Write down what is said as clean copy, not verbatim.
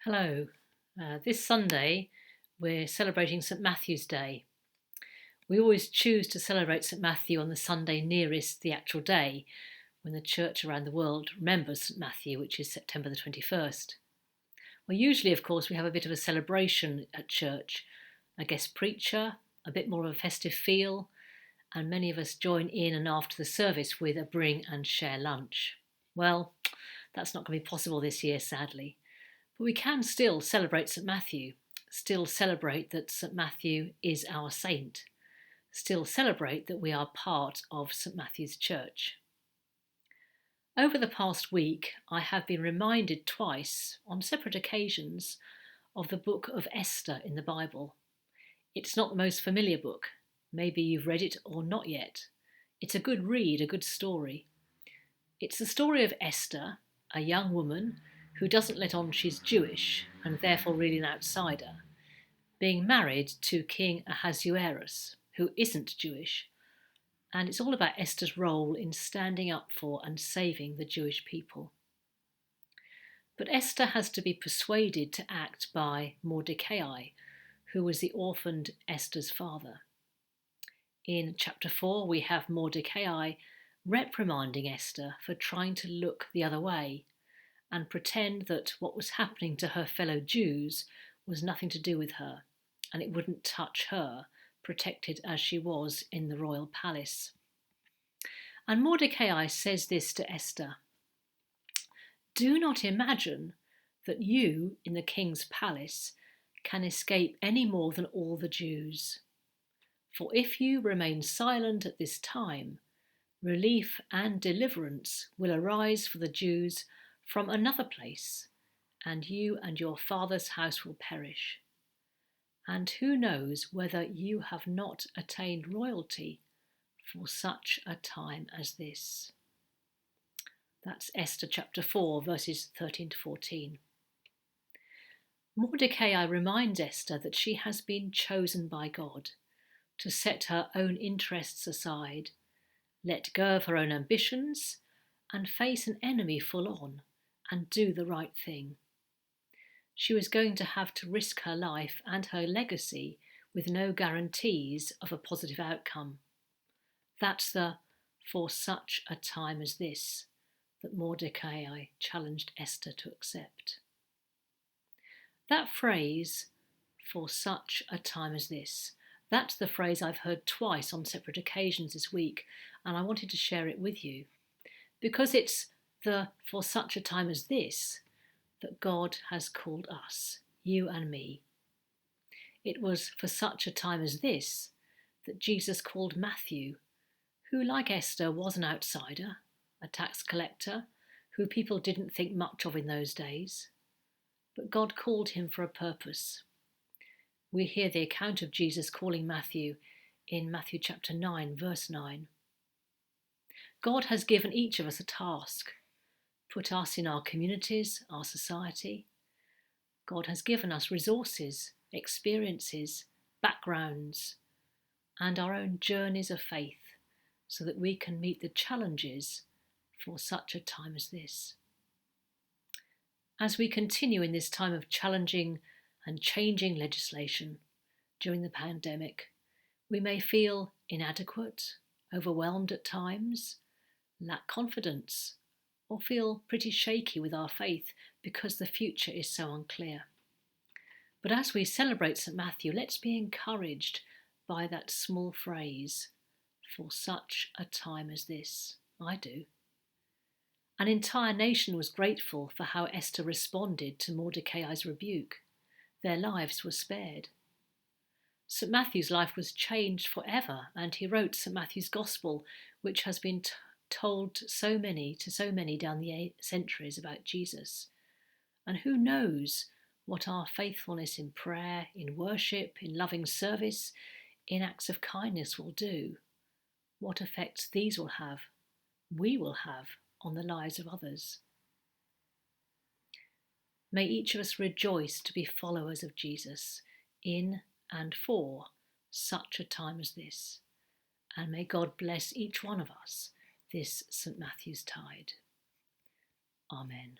Hello. This Sunday we're celebrating St Matthew's Day. We always choose to celebrate St Matthew on the Sunday nearest the actual day when the church around the world remembers St Matthew, which is September the 21st. Well, usually, of course, we have a bit of a celebration at church, a guest preacher, a bit more of a festive feel, and many of us join in and after the service with a bring and share lunch. Well, that's not going to be possible this year, sadly. But we can still celebrate St Matthew, still celebrate that St Matthew is our saint, still celebrate that we are part of St Matthew's Church. Over the past week, I have been reminded twice, on separate occasions, of the book of Esther in the Bible. It's not the most familiar book. Maybe you've read it or not yet. It's a good read, a good story. It's the story of Esther, a young woman who doesn't let on she's Jewish and therefore really an outsider, being married to King Ahasuerus, who isn't Jewish, and it's all about Esther's role in standing up for and saving the Jewish people. But Esther has to be persuaded to act by Mordecai, who was the orphaned Esther's father. In chapter 4, we have Mordecai reprimanding Esther for trying to look the other way and pretend that what was happening to her fellow Jews was nothing to do with her, and it wouldn't touch her, protected as she was in the royal palace. And Mordecai says this to Esther: "Do not imagine that you, in the king's palace, can escape any more than all the Jews. For if you remain silent at this time, relief and deliverance will arise for the Jews from another place, and you and your father's house will perish. And who knows whether you have not attained royalty for such a time as this?" That's Esther chapter 4, verses 13 to 14. Mordecai reminds Esther that she has been chosen by God to set her own interests aside, let go of her own ambitions, and face an enemy full on and do the right thing. She was going to have to risk her life and her legacy with no guarantees of a positive outcome. That's the "for such a time as this" that Mordecai challenged Esther to accept. That phrase, "for such a time as this," that's the phrase I've heard twice on separate occasions this week, and I wanted to share it with you because it's the "for such a time as this" that God has called us, you and me. It was for such a time as this that Jesus called Matthew, who, like Esther, was an outsider, a tax collector, who people didn't think much of in those days. But God called him for a purpose. We hear the account of Jesus calling Matthew in Matthew chapter 9, verse 9. God has given each of us a task, put us in our communities, our society. God has given us resources, experiences, backgrounds, and our own journeys of faith so that we can meet the challenges for such a time as this. As we continue in this time of challenging and changing legislation during the pandemic, we may feel inadequate, overwhelmed at times, lack confidence, or feel pretty shaky with our faith because the future is so unclear. But as we celebrate St Matthew, let's be encouraged by that small phrase, "for such a time as this." I do. An entire nation was grateful for how Esther responded to Mordecai's rebuke. Their lives were spared. St Matthew's life was changed forever, and he wrote St Matthew's Gospel, which has been told to so many down the centuries about Jesus. And who knows what our faithfulness in prayer, in worship, in loving service, in acts of kindness will do, what effects these will have, we will have on the lives of others. May each of us rejoice to be followers of Jesus in and for such a time as this, and may God bless each one of us this St Matthew's tide. Amen.